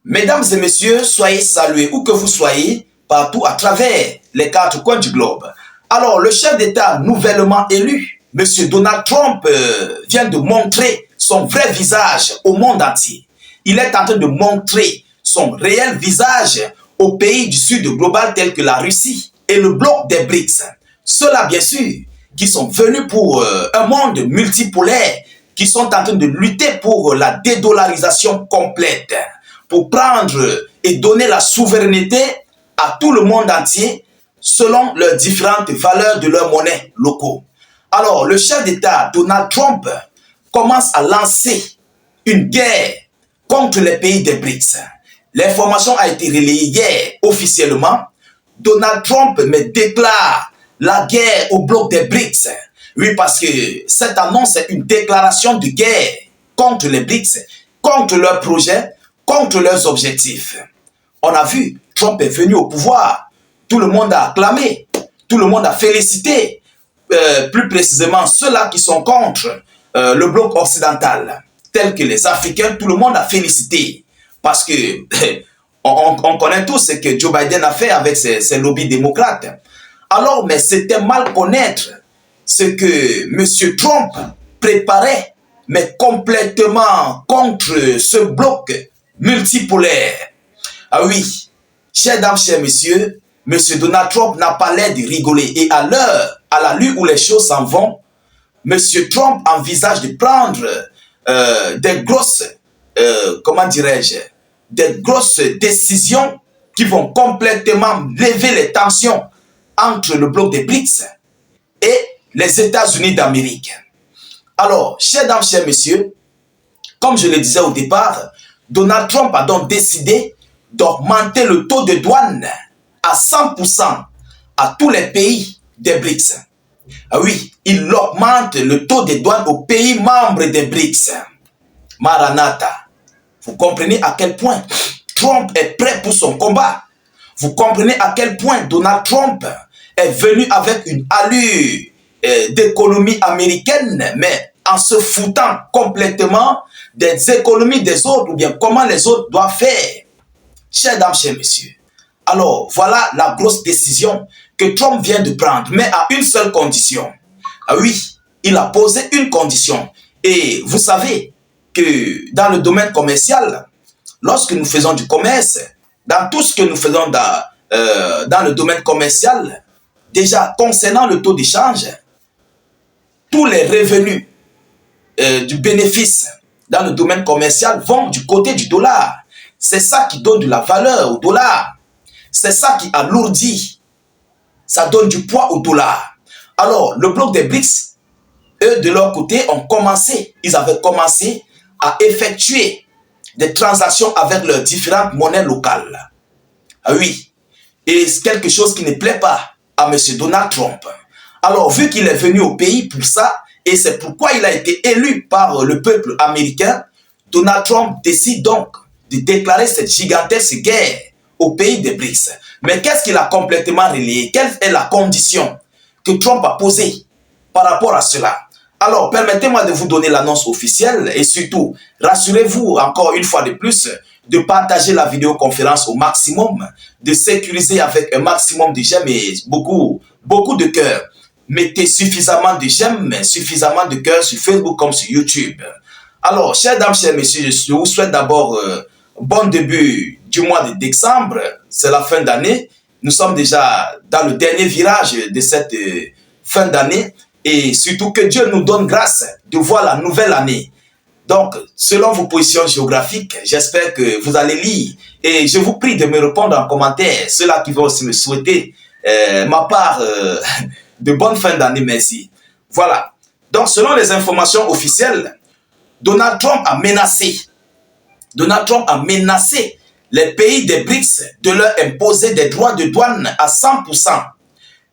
Mesdames et messieurs, soyez salués où que vous soyez, partout à travers les quatre coins du globe. Alors, le chef d'État nouvellement élu, M. Donald Trump, vient de montrer son vrai visage au monde entier. Il est en train de montrer son réel visage aux pays du sud global tels que la Russie et le bloc des BRICS. Ceux-là, bien sûr, qui sont venus pour un monde multipolaire, qui sont en train de lutter pour la dédollarisation complète, pour prendre et donner la souveraineté à tout le monde entier selon leurs différentes valeurs de leurs monnaies locaux. Alors, le chef d'État Donald Trump commence à lancer une guerre contre les pays des BRICS. L'information a été relayée hier officiellement. Donald Trump déclare la guerre au bloc des BRICS. Oui, parce que cette annonce est une déclaration de guerre contre les BRICS, contre leurs projets, contre leurs objectifs. On a vu, Trump est venu au pouvoir. Tout le monde a acclamé, tout le monde a félicité, plus précisément ceux-là qui sont contre le bloc occidental, tels que les Africains, tout le monde a félicité. Parce que on connaît tous ce que Joe Biden a fait avec ses lobbies démocrates. Alors, mais c'était mal connaître ce que M. Trump préparait, mais complètement contre ce bloc multipolaire. Ah oui, chers dames, chers messieurs, M. Donald Trump n'a pas l'air de rigoler. Et à l'heure, à la lueur où les choses s'en vont, M. Trump envisage de prendre des grosses, comment dirais-je, des grosses décisions qui vont complètement lever les tensions entre le bloc des BRICS et les États-Unis d'Amérique. Alors, chers dames, chers messieurs, comme je le disais au départ, Donald Trump a donc décidé d'augmenter le taux de douane à 100% à tous les pays des BRICS. Ah oui, il augmente le taux de douane aux pays membres des BRICS. Maranatha. Vous comprenez à quel point Trump est prêt pour son combat. Vous comprenez à quel point Donald Trump est venu avec une allure d'économie américaine, mais en se foutant complètement des économies des autres, ou bien comment les autres doivent faire. Chers dames, chers messieurs, alors voilà la grosse décision que Trump vient de prendre, mais à une seule condition. Ah oui, il a posé une condition. Et vous savez que dans le domaine commercial, lorsque nous faisons du commerce, dans tout ce que nous faisons dans le domaine commercial, déjà concernant le taux d'échange, tous les revenus du bénéfice dans le domaine commercial vont du côté du dollar. C'est ça qui donne de la valeur au dollar. C'est ça qui alourdit. Ça donne du poids au dollar. Alors, le bloc des BRICS, eux, de leur côté, ils avaient commencé à effectuer des transactions avec leurs différentes monnaies locales. Ah oui. Et c'est quelque chose qui ne plaît pas à M. Donald Trump. Alors, vu qu'il est venu au pays pour ça, et c'est pourquoi il a été élu par le peuple américain, Donald Trump décide donc de déclarer cette gigantesque guerre au pays des BRICS. Mais qu'est-ce qu'il a complètement relayé? Quelle est la condition que Trump a posée par rapport à cela? Alors, permettez-moi de vous donner l'annonce officielle et surtout, rassurez-vous encore une fois de plus de partager la vidéoconférence au maximum, de sécuriser avec un maximum de j'aime et beaucoup de cœurs. Mettez suffisamment de j'aime, suffisamment de cœurs sur Facebook comme sur YouTube. Alors, chers dames, chers messieurs, je vous souhaite d'abord bon début du mois de décembre. C'est la fin d'année. Nous sommes déjà dans le dernier virage de cette fin d'année. Et surtout que Dieu nous donne grâce de voir la nouvelle année. Donc, selon vos positions géographiques, j'espère que vous allez lire. Et je vous prie de me répondre en commentaire, ceux-là qui vont aussi me souhaiter ma part de bonne fin d'année, merci. Voilà. Donc, selon les informations officielles, Donald Trump a menacé les pays des BRICS de leur imposer des droits de douane à 100%.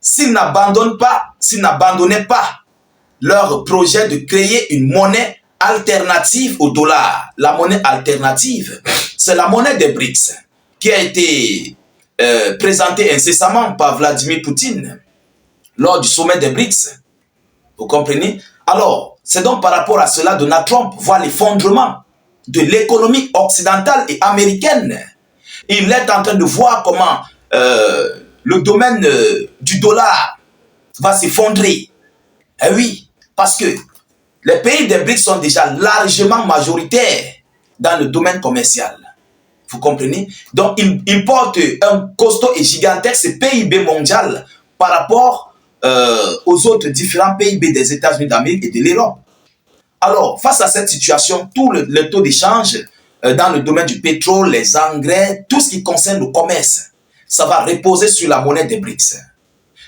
S'ils n'abandonnaient pas leur projet de créer une monnaie alternative au dollar. La monnaie alternative, c'est la monnaie des BRICS qui a été présentée incessamment par Vladimir Poutine lors du sommet des BRICS. Vous comprenez? Alors, c'est donc par rapport à cela Donald Trump voit l'effondrement de l'économie occidentale et américaine. Il est en train de voir comment le domaine du dollar va s'effondrer. Eh oui, parce que les pays des BRICS sont déjà largement majoritaires dans le domaine commercial. Vous comprenez? Donc, ils portent un costaud et gigantesque PIB mondial par rapport aux autres différents PIB des États-Unis d'Amérique et de l'Europe. Alors, face à cette situation, tout le taux d'échange dans le domaine du pétrole, les engrais, tout ce qui concerne le commerce, ça va reposer sur la monnaie des BRICS.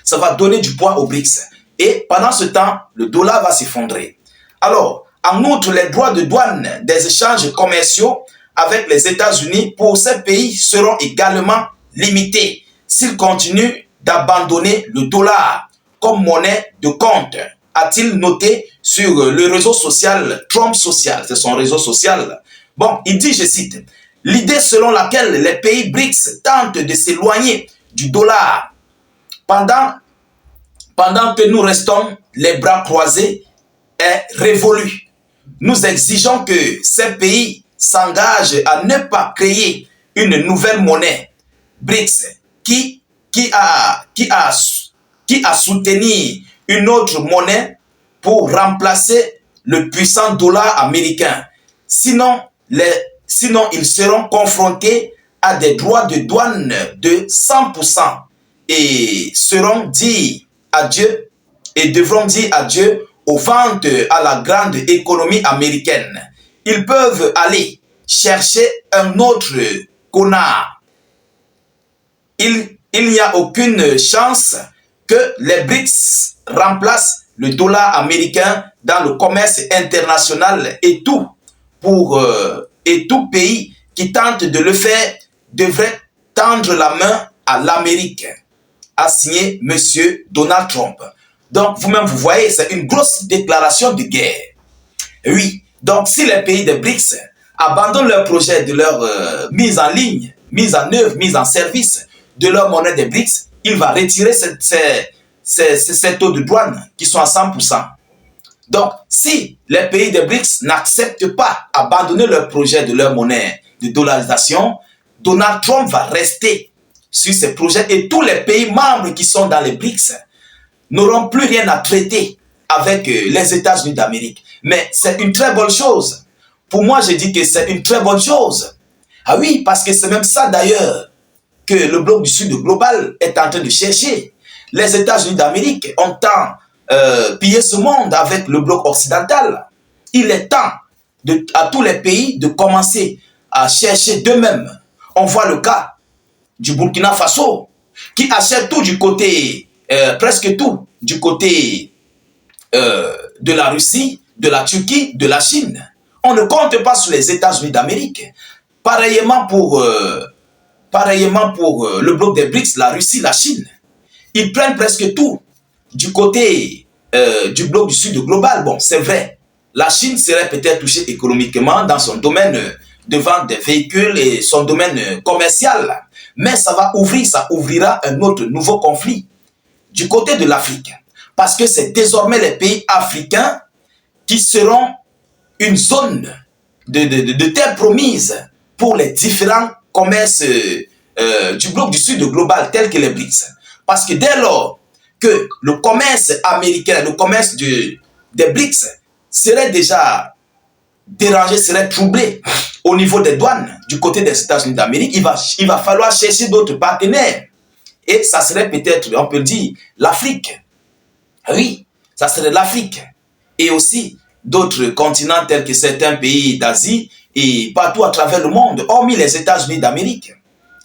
Ça va donner du poids aux BRICS. Et pendant ce temps, le dollar va s'effondrer. Alors, en outre, les droits de douane des échanges commerciaux avec les États-Unis pour ces pays seront également limités s'ils continuent d'abandonner le dollar comme monnaie de compte, a-t-il noté sur le réseau social Trump Social, c'est son réseau social. Bon, il dit, je cite, « L'idée selon laquelle les pays BRICS tentent de s'éloigner du dollar pendant que nous restons les bras croisés est révolue. Nous exigeons que ces pays s'engagent à ne pas créer une nouvelle monnaie BRICS qui a soutenu une autre monnaie pour remplacer le puissant dollar américain. Sinon, ils seront confrontés à des droits de douane de 100% et seront dit adieu et devront dire adieu aux ventes à la grande économie américaine. Ils peuvent aller chercher un autre connard. Il n'y a aucune chance que les BRICS remplacent le dollar américain dans le commerce international et tout pays qui tente de le faire devrait tendre la main à l'Amérique, a signé M. Donald Trump. Donc, vous-même, vous voyez, c'est une grosse déclaration de guerre. Oui, donc si les pays des BRICS abandonnent leur projet de leur mise en ligne, mise en œuvre, mise en service de leur monnaie des BRICS, il va retirer ces taux de douane qui sont à 100%. Donc, si les pays des BRICS n'acceptent pas d'abandonner leur projet de leur monnaie de dollarisation, Donald Trump va rester sur ces projets et tous les pays membres qui sont dans les BRICS n'auront plus rien à traiter avec les États-Unis d'Amérique. Mais c'est une très bonne chose. Pour moi, je dis que c'est une très bonne chose. Ah oui, parce que c'est même ça d'ailleurs que le bloc du Sud global est en train de chercher. Les États-Unis d'Amérique ont tant pillé ce monde avec le bloc occidental. Il est temps à tous les pays de commencer à chercher d'eux-mêmes. On voit le cas du Burkina Faso qui achète tout du côté, presque tout, du côté de la Russie, de la Turquie, de la Chine. On ne compte pas sur les États-Unis d'Amérique. Pareillement pour le bloc des BRICS, la Russie, la Chine. Ils prennent presque tout du côté du bloc du Sud global. Bon, c'est vrai, la Chine serait peut-être touchée économiquement dans son domaine de vente des véhicules et son domaine commercial. Mais ça ouvrira un autre nouveau conflit du côté de l'Afrique. Parce que c'est désormais les pays africains qui seront une zone de terre promise pour les différents commerces du bloc du Sud global tels que les BRICS. Parce que dès lors que le commerce américain, le commerce des BRICS serait déjà dérangé, serait troublé au niveau des douanes du côté des États-Unis d'Amérique, il va falloir chercher d'autres partenaires. Et ça serait peut-être, on peut le dire, l'Afrique. Oui, ça serait l'Afrique. Et aussi d'autres continents tels que certains pays d'Asie et partout à travers le monde, hormis les États-Unis d'Amérique.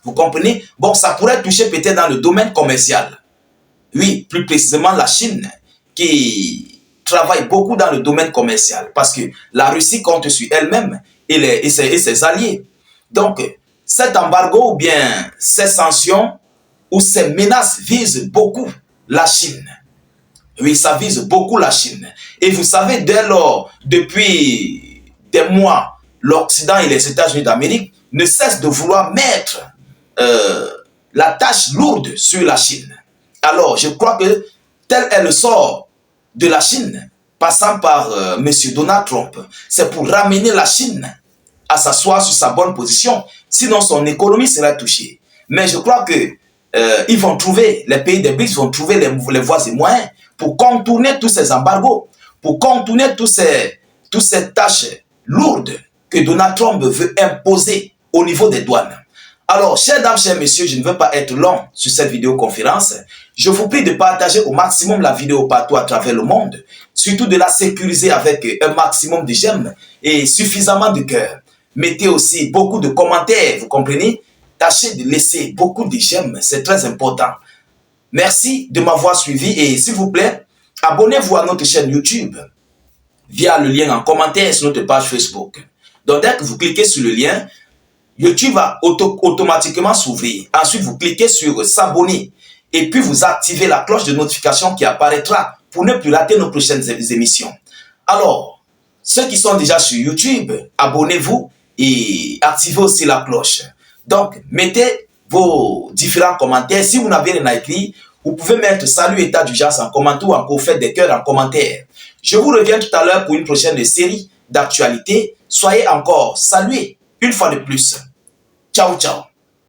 Vous comprenez? Bon, ça pourrait toucher peut-être dans le domaine commercial. Oui, plus précisément la Chine, qui travaille beaucoup dans le domaine commercial, parce que la Russie compte sur elle-même et ses alliés. Donc, cet embargo ou bien ces sanctions ou ces menaces visent beaucoup la Chine. Oui, ça vise beaucoup la Chine. Et vous savez, dès lors, depuis des mois, l'Occident et les États-Unis d'Amérique ne cessent de vouloir mettre la tâche lourde sur la Chine. Alors, je crois que tel est le sort de la Chine, passant par M. Donald Trump. C'est pour ramener la Chine à s'asseoir sur sa bonne position. Sinon, son économie sera touchée. Mais je crois que ils vont trouver, les pays des BRICS vont trouver les voies et moyens pour contourner tous ces embargos, pour contourner toutes ces tâches lourdes que Donald Trump veut imposer au niveau des douanes. Alors, chers dames, chers messieurs, je ne veux pas être long sur cette vidéoconférence. Je vous prie de partager au maximum la vidéo partout à travers le monde, surtout de la sécuriser avec un maximum de j'aime et suffisamment de cœur. Mettez aussi beaucoup de commentaires, vous comprenez? Tâchez de laisser beaucoup de j'aime, c'est très important. Merci de m'avoir suivi et s'il vous plaît, abonnez-vous à notre chaîne YouTube via le lien en commentaire sur notre page Facebook. Donc, dès que vous cliquez sur le lien, YouTube va automatiquement s'ouvrir. Ensuite, vous cliquez sur s'abonner et puis vous activez la cloche de notification qui apparaîtra pour ne plus rater nos prochaines émissions. Alors, ceux qui sont déjà sur YouTube, abonnez-vous et activez aussi la cloche. Donc, mettez vos différents commentaires. Si vous n'avez rien à écrire, vous pouvez mettre salut état d'urgence en commentaire ou encore faites des cœurs en commentaire. Je vous reviens tout à l'heure pour une prochaine série d'actualités. Soyez encore salués une fois de plus. Ciao, ciao.